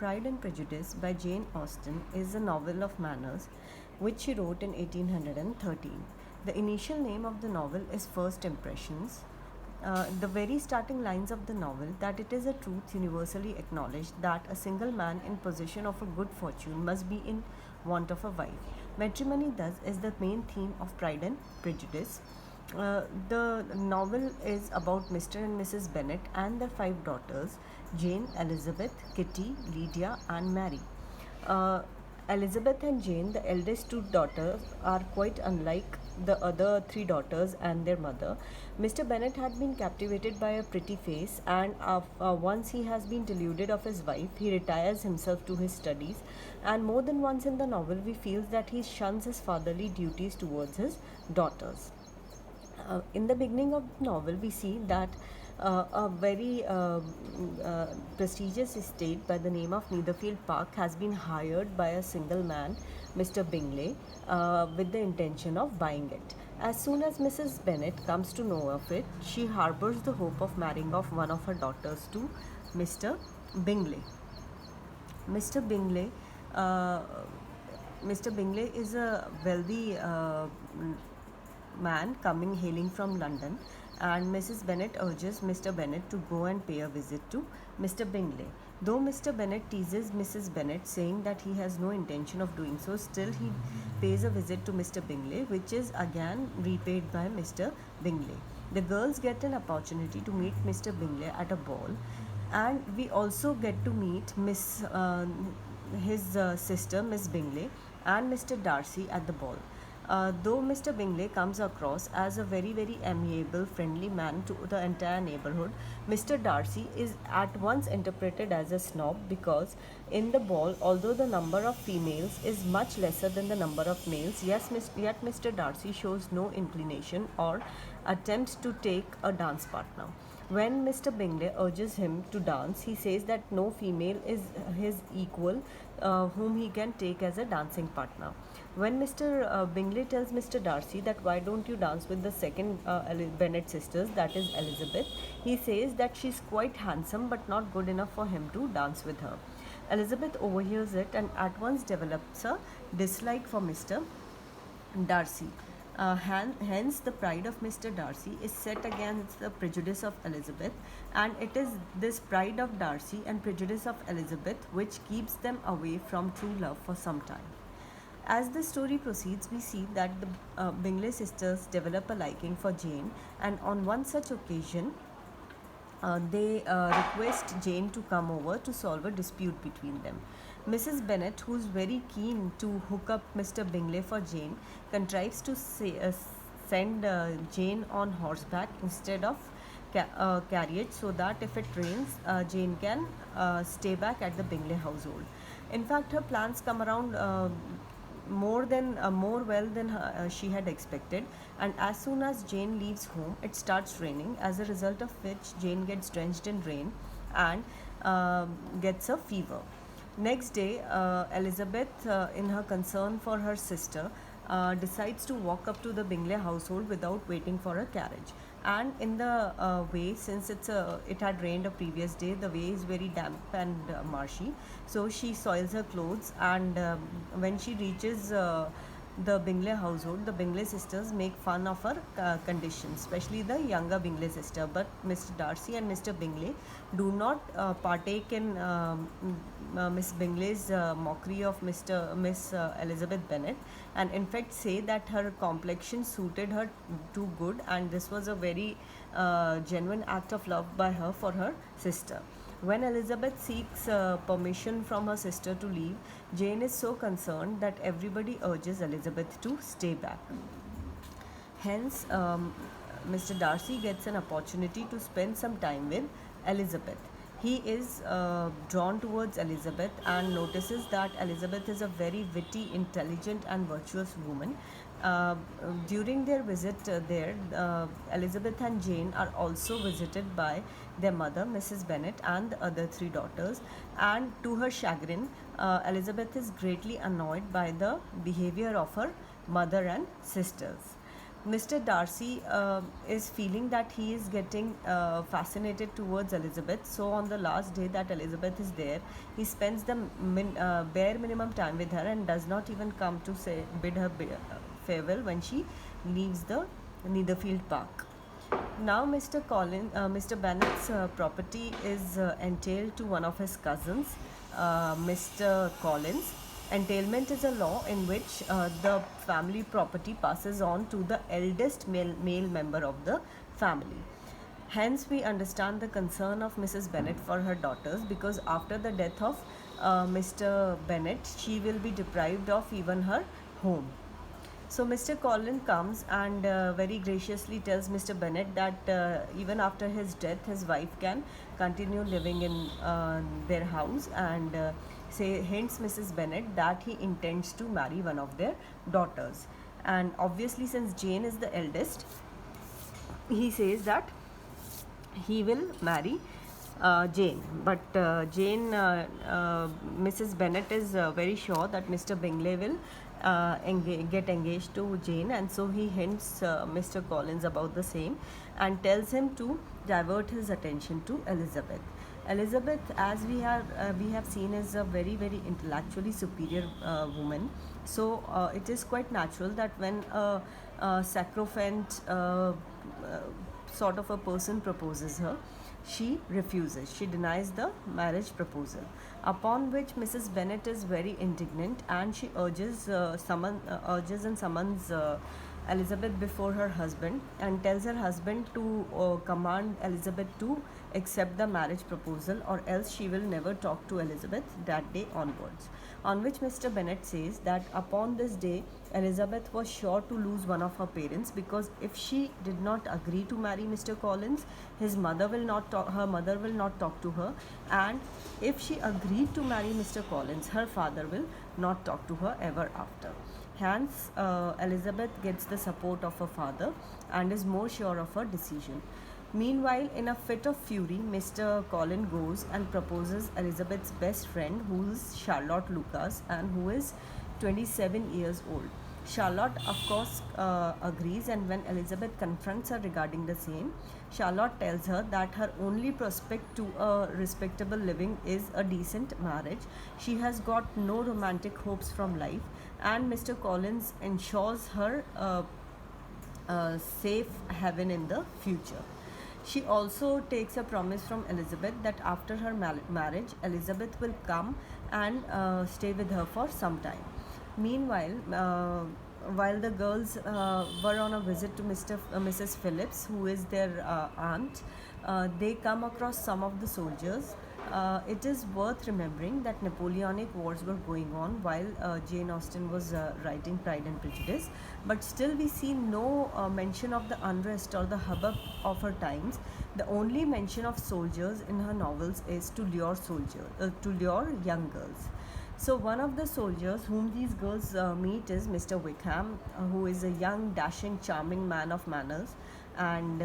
Pride and Prejudice by Jane Austen is a novel of manners which she wrote in 1813. The initial name of the novel is First Impressions. The very starting lines of the novel that it is a truth universally acknowledged that a single man in possession of a good fortune must be in want of a wife. Matrimony, thus, is the main theme of Pride and Prejudice. The novel is about Mr. and Mrs. Bennet and their five daughters Jane, Elizabeth, Kitty, Lydia, and Mary. Uh, Elizabeth and Jane, the eldest two daughters, are quite unlike the other three daughters and their mother. Mr. Bennet had been captivated by a pretty face, and once he has been deluded of his wife, he retires himself to his studies. And more than once in the novel, we feel that he shuns his fatherly duties towards his daughters. In the beginning of the novel, we see that a very prestigious estate by the name of Netherfield Park has been hired by a single man, Mr. Bingley, with the intention of buying it. As soon as Mrs. Bennet comes to know of it, she harbors the hope of marrying off one of her daughters to Mr. Bingley. Mr. Bingley uh, Mr. Bingley is a wealthy man coming hailing from London, and Mrs. Bennet urges Mr. Bennet to go and pay a visit to Mr. Bingley. Though Mr. Bennet teases Mrs. Bennet, saying that he has no intention of doing so, still he pays a visit to Mr. Bingley, which is again repaid by Mr. Bingley. The girls get an opportunity to meet Mr. Bingley at a ball, and we also get to meet his sister, Miss Bingley, and Mr. Darcy at the ball. Though Mr. Bingley comes across as a very amiable, friendly man to the entire neighborhood, Mr. Darcy is at once interpreted as a snob because in the ball, although the number of females is much lesser than the number of males, yet Mr. Darcy shows no inclination or attempt to take a dance partner. When Mr. Bingley urges him to dance, he says that no female is his equal whom he can take as a dancing partner. When Mr. Bingley tells Mr. Darcy that why don't you dance with the second Bennet sisters, that is Elizabeth, he says that she's quite handsome but not good enough for him to dance with her. Elizabeth overhears it and at once develops a dislike for Mr. Darcy. Hence, the pride of Mr. Darcy is set against the prejudice of Elizabeth, and it is this pride of Darcy and prejudice of Elizabeth which keeps them away from true love for some time. As the story proceeds, we see that the Bingley sisters develop a liking for Jane, and on one such occasion, they request Jane to come over to solve a dispute between them. Mrs. Bennet, who is very keen to hook up Mr. Bingley for Jane, contrives to send Jane on horseback instead of carriage so that if it rains, Jane can stay back at the Bingley household. In fact, her plans come around more well than she had expected, and as soon as Jane leaves home it starts raining, as a result of which Jane gets drenched in rain and gets a fever. Next day, Elizabeth, in her concern for her sister, decides to walk up to the Bingley household without waiting for a carriage. And in the way, since it had rained a previous day, the way is very damp and marshy. So she soils her clothes, and when she reaches the Bingley household, the Bingley sisters make fun of her condition, especially the younger Bingley sister. But Mr. Darcy and Mr. Bingley do not partake in Miss Bingley's mockery of Miss Elizabeth Bennet, and in fact say that her complexion suited her too good, and this was a very genuine act of love by her for her sister. When Elizabeth seeks permission from her sister to leave, Jane is so concerned that everybody urges Elizabeth to stay back. Hence, Mr. Darcy gets an opportunity to spend some time with Elizabeth. He is drawn towards Elizabeth and notices that Elizabeth is a very witty, intelligent, and virtuous woman. Uh, During their visit there, Elizabeth and Jane are also visited by their mother, Mrs. Bennet, and the other three daughters. And to her chagrin, Elizabeth is greatly annoyed by the behavior of her mother and sisters. Mr. Darcy is feeling that he is getting fascinated towards Elizabeth. So on the last day that Elizabeth is there, he spends the bare minimum time with her and does not even come to say bid her farewell when she leaves the Netherfield Park. Now, Mr. Bennet's property is entailed to one of his cousins, Mr. Collins. Entailment is a law in which the family property passes on to the eldest male member of the family. Hence, we understand the concern of Mrs. Bennet for her daughters, because after the death of Mr. Bennet, she will be deprived of even her home. So Mr. Collins comes and very graciously tells Mr. Bennet that even after his death, his wife can continue living in their house, and hints Mrs. Bennet that he intends to marry one of their daughters. And obviously, since Jane is the eldest, he says that he will marry Jane. But Mrs. Bennet is very sure that Mr. Bingley will get engaged to Jane, and so he hints Mr. Collins about the same and tells him to divert his attention to Elizabeth. Elizabeth, as we have seen, is a very intellectually superior woman. So it is quite natural that when a sycophant sort of a person proposes her, she refuses. She denies the marriage proposal. Upon which Mrs. Bennet is very indignant, and she urges and summons Elizabeth before her husband, and tells her husband to command Elizabeth to accept the marriage proposal, or else she will never talk to Elizabeth that day onwards. On which Mr. Bennet says that upon this day, Elizabeth was sure to lose one of her parents, because if she did not agree to marry Mr. Collins, her mother will not talk to her, and if she agreed to marry Mr. Collins, her father will not talk to her ever after. Hence, Elizabeth gets the support of her father and is more sure of her decision. Meanwhile, in a fit of fury, Mr. Collins goes and proposes Elizabeth's best friend, who is Charlotte Lucas, and who is 27 years old. Charlotte, of course, agrees, and when Elizabeth confronts her regarding the same, Charlotte tells her that her only prospect to a respectable living is a decent marriage. She has got no romantic hopes from life, and Mr. Collins ensures her safe haven in the future. She also takes a promise from Elizabeth that after her marriage, Elizabeth will come and stay with her for some time. Meanwhile, while the girls were on a visit to Mrs. Phillips, who is their aunt, they come across some of the soldiers. It is worth remembering that Napoleonic Wars were going on while Jane Austen was writing Pride and Prejudice, but still we see no mention of the unrest or the hubbub of her times. The only mention of soldiers in her novels is to lure young girls. So one of the soldiers whom these girls meet is Mr. Wickham, who is a young, dashing, charming man of manners, and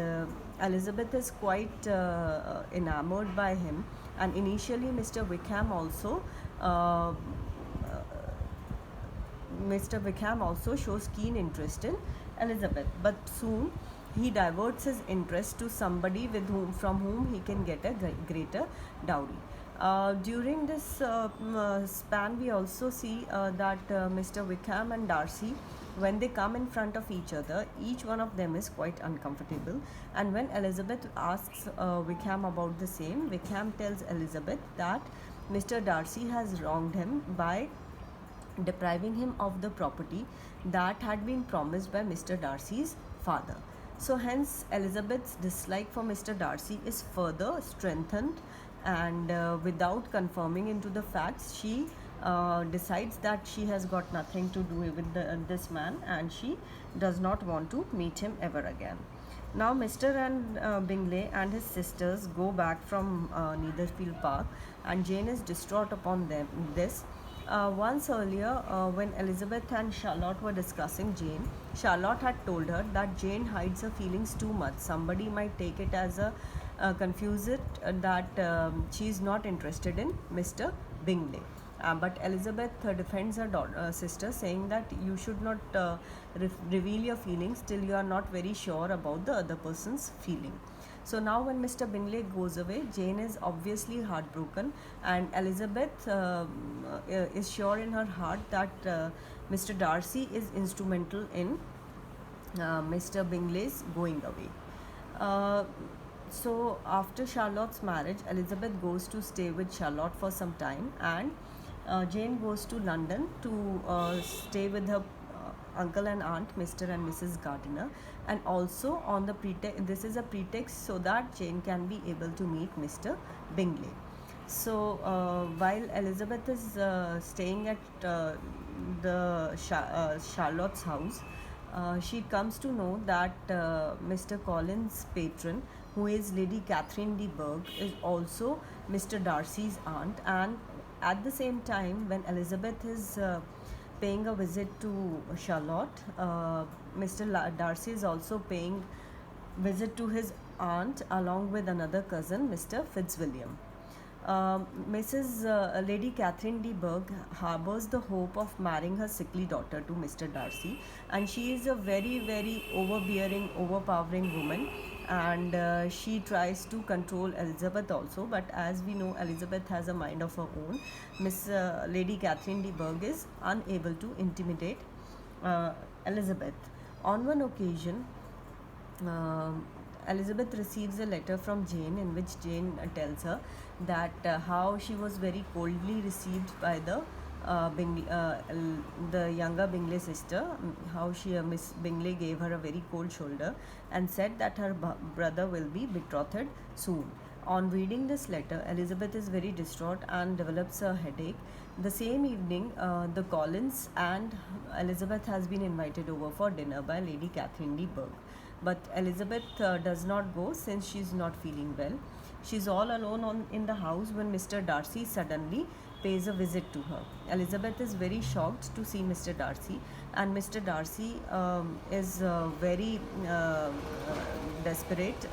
Elizabeth is quite enamored by him. And initially, uh, Mr. Wickham also shows keen interest in Elizabeth, but soon he diverts his interest to somebody from whom he can get a greater dowry. During this span, we also see that Mr. Wickham and Darcy, when they come in front of each other, each one of them is quite uncomfortable. And when Elizabeth asks Wickham about the same, Wickham tells Elizabeth that Mr. Darcy has wronged him by depriving him of the property that had been promised by Mr. Darcy's father. So hence Elizabeth's dislike for Mr. Darcy is further strengthened, and without confirming into the facts, she decides that she has got nothing to do with this man, and she does not want to meet him ever again. Now Mr. and Bingley and his sisters go back from Netherfield Park, and Jane is distraught upon this. Once earlier, when Elizabeth and Charlotte were discussing Jane, Charlotte had told her that Jane hides her feelings too much. Somebody might take it as a confuse it that she is not interested in Mr. Bingley. But Elizabeth defends her sister, saying that you should not reveal your feelings till you are not very sure about the other person's feeling. So now, when Mr. Bingley goes away, Jane is obviously heartbroken, and Elizabeth is sure in her heart that Mr. Darcy is instrumental in Mr. Bingley's going away. Uh, so after Charlotte's marriage, Elizabeth goes to stay with Charlotte for some time, and Jane goes to London to stay with her uncle and aunt, Mr. and Mrs. Gardiner, and also on the pretext, this is a pretext so that Jane can be able to meet Mr. Bingley. So while Elizabeth is staying at Charlotte's house, she comes to know that Mr. Collins' patron, who is Lady Catherine de Bourgh, is also Mr. Darcy's aunt. And at the same time, when Elizabeth is paying a visit to Charlotte, Mr. Darcy is also paying visit to his aunt along with another cousin, Mr. Fitzwilliam. Mrs. Lady Catherine de Bourgh harbors the hope of marrying her sickly daughter to Mr. Darcy, and she is a very, very overbearing, overpowering woman, and she tries to control Elizabeth also. But as we know, Elizabeth has a mind of her own. Miss Lady Catherine de Bourgh is unable to intimidate Elizabeth. On one occasion, Elizabeth receives a letter from Jane in which Jane tells her that how she was very coldly received by the younger Bingley sister, how Miss Bingley gave her a very cold shoulder and said that her brother will be betrothed soon. On reading this letter, Elizabeth is very distraught and develops a headache. The same evening, the Collins and Elizabeth has been invited over for dinner by Lady Catherine de Bourgh. But Elizabeth does not go since she is not feeling well. She is all alone in the house when Mr. Darcy suddenly pays a visit to her. Elizabeth is very shocked to see Mr. Darcy, and Mr. Darcy is very desperate.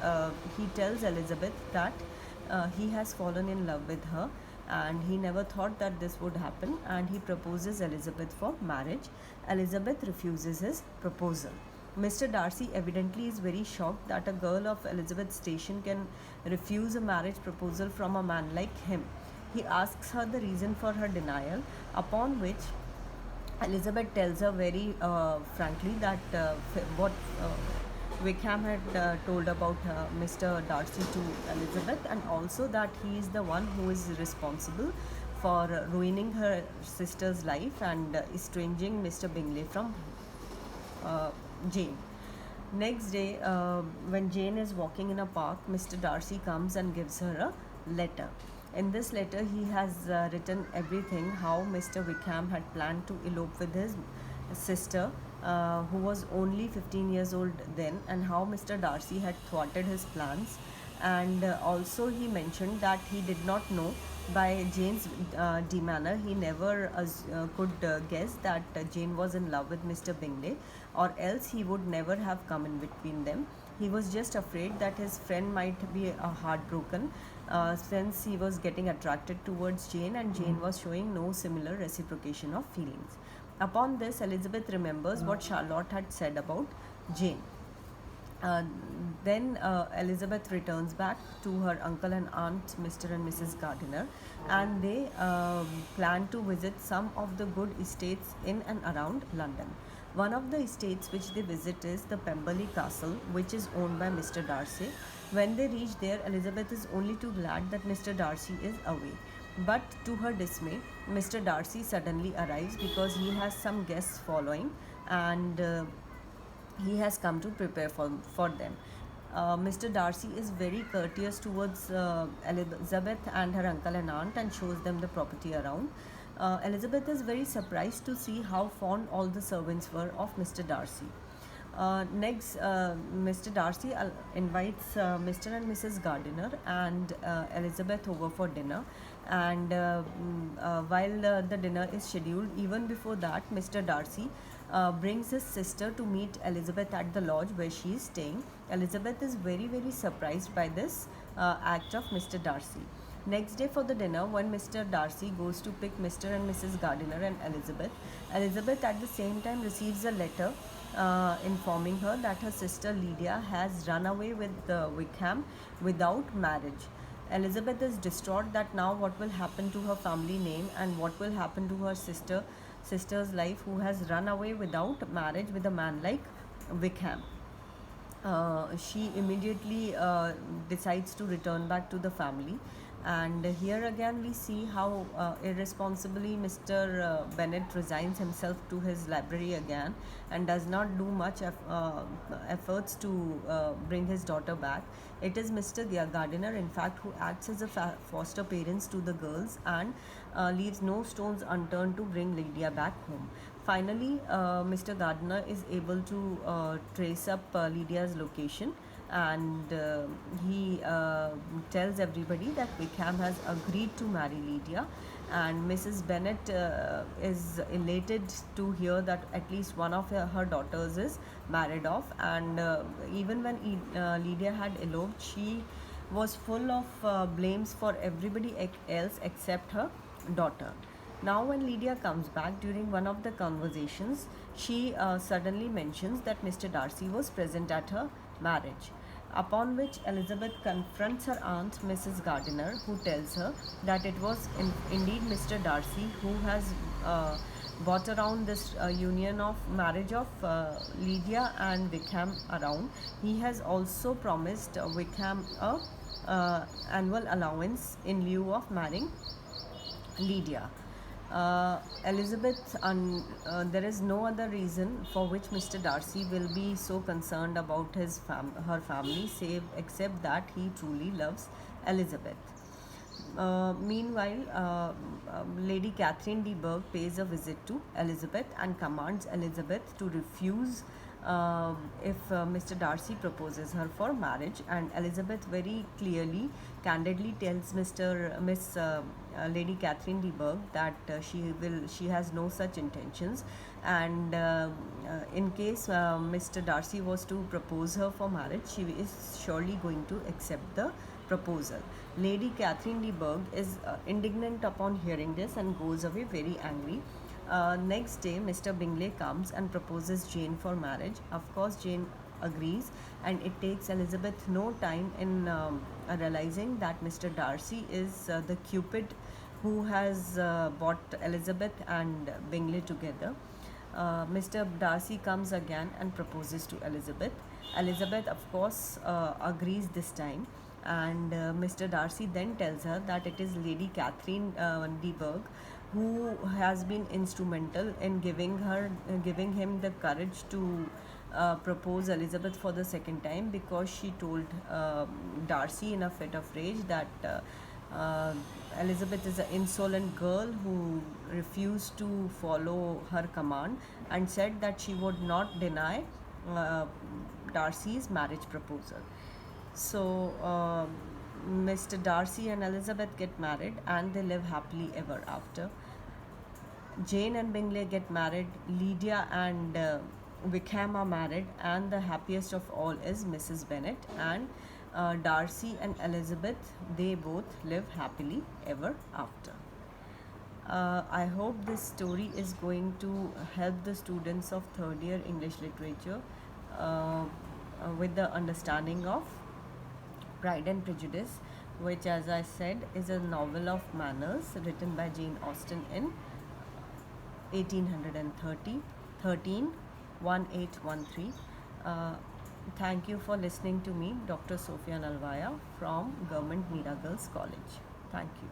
He tells Elizabeth that he has fallen in love with her, and he never thought that this would happen, and he proposes Elizabeth for marriage. Elizabeth refuses his proposal. Mr. Darcy evidently is very shocked that a girl of Elizabeth's station can refuse a marriage proposal from a man like him. He asks her the reason for her denial, upon which Elizabeth tells her very frankly that what Wickham had told about Mr. Darcy to Elizabeth, and also that he is the one who is responsible for ruining her sister's life and estranging Mr. Bingley from Jane. Next day, when Jane is walking in a park, Mr. Darcy comes and gives her a letter. In this letter, he has written everything how Mr. Wickham had planned to elope with his sister, who was only 15 years old then, and how Mr. Darcy had thwarted his plans. And also, he mentioned that he did not know by Jane's demeanor, he never could guess that Jane was in love with Mr. Bingley, or else he would never have come in between them. He was just afraid that his friend might be heartbroken since he was getting attracted towards Jane, and Jane was showing no similar reciprocation of feelings. Upon this, Elizabeth remembers what Charlotte had said about Jane. Then Elizabeth returns back to her uncle and aunt, Mr. and Mrs. Gardiner, and they plan to visit some of the good estates in and around London. One of the estates which they visit is the Pemberley Castle, which is owned by Mr. Darcy. When they reach there, Elizabeth is only too glad that Mr. Darcy is away. But to her dismay, Mr. Darcy suddenly arrives because he has some guests following, and he has come to prepare for them. Mr. Darcy is very courteous towards Elizabeth and her uncle and aunt and shows them the property around. Elizabeth is very surprised to see how fond all the servants were of Mr. Darcy. Next, Mr. Darcy invites Mr. and Mrs. Gardiner and Elizabeth over for dinner. And while the dinner is scheduled, even before that, Mr. Darcy brings his sister to meet Elizabeth at the lodge where she is staying. Elizabeth is very, very surprised by this act of Mr. Darcy. Next day for the dinner, when Mr. Darcy goes to pick Mr. and Mrs. Gardiner and Elizabeth, Elizabeth at the same time receives a letter informing her that her sister Lydia has run away with Wickham without marriage. Elizabeth is distraught that now what will happen to her family name and what will happen to her sister's life, who has run away without marriage with a man like Wickham. She immediately decides to return back to the family. And here again we see how irresponsibly Mr. Bennet resigns himself to his library again and does not do much efforts to bring his daughter back. It is Mr. Gardiner, in fact, who acts as a foster parents to the girls and leaves no stones unturned to bring Lydia back home. Finally, Mr. Gardiner is able to trace up Lydia's location, and he tells everybody that Wickham has agreed to marry Lydia, and Mrs. Bennet is elated to hear that at least one of her daughters is married off. And even when Lydia had eloped, she was full of blames for everybody else except her daughter. Now, when Lydia comes back during one of the conversations, she suddenly mentions that Mr. Darcy was present at her marriage. Upon which Elizabeth confronts her aunt, Mrs. Gardiner, who tells her that it was indeed Mr. Darcy who has brought around this union of marriage of Lydia and Wickham around. He has also promised Wickham a annual allowance in lieu of marrying Lydia. Elizabeth, there is no other reason for which Mr. Darcy will be so concerned about her family, save except that he truly loves Elizabeth. Meanwhile, Lady Catherine de Bourgh pays a visit to Elizabeth and commands Elizabeth to refuse if Mr. Darcy proposes her for marriage, and Elizabeth very clearly, candidly tells Miss Lady Catherine de Bourgh that she has no such intentions, and in case Mr. Darcy was to propose her for marriage, she is surely going to accept the proposal. Lady Catherine de Bourgh is indignant upon hearing this and goes away very angry. Next day, Mr. Bingley comes and proposes Jane for marriage. Of course, Jane agrees, and it takes Elizabeth no time in realizing that Mr. Darcy is the Cupid who has brought Elizabeth and Bingley together. Mr. Darcy comes again and proposes to Elizabeth. Elizabeth, of course, agrees this time, and Mr. Darcy then tells her that it is Lady Catherine de Bourgh who has been instrumental in giving him the courage to propose Elizabeth for the second time, because she told Darcy in a fit of rage that Elizabeth is an insolent girl who refused to follow her command and said that she would not deny Darcy's marriage proposal. So Mr. Darcy and Elizabeth get married and they live happily ever after. Jane and Bingley get married, Lydia and Wickham are married, and the happiest of all is Mrs. Bennet, and Darcy and Elizabeth, they both live happily ever after. I hope this story is going to help the students of third year English literature with the understanding of Pride and Prejudice, which, as I said, is a novel of manners written by Jane Austen in 1813. Thank you for listening to me, Dr. Sophia Nalwaya from Government Mira Girls College. Thank you.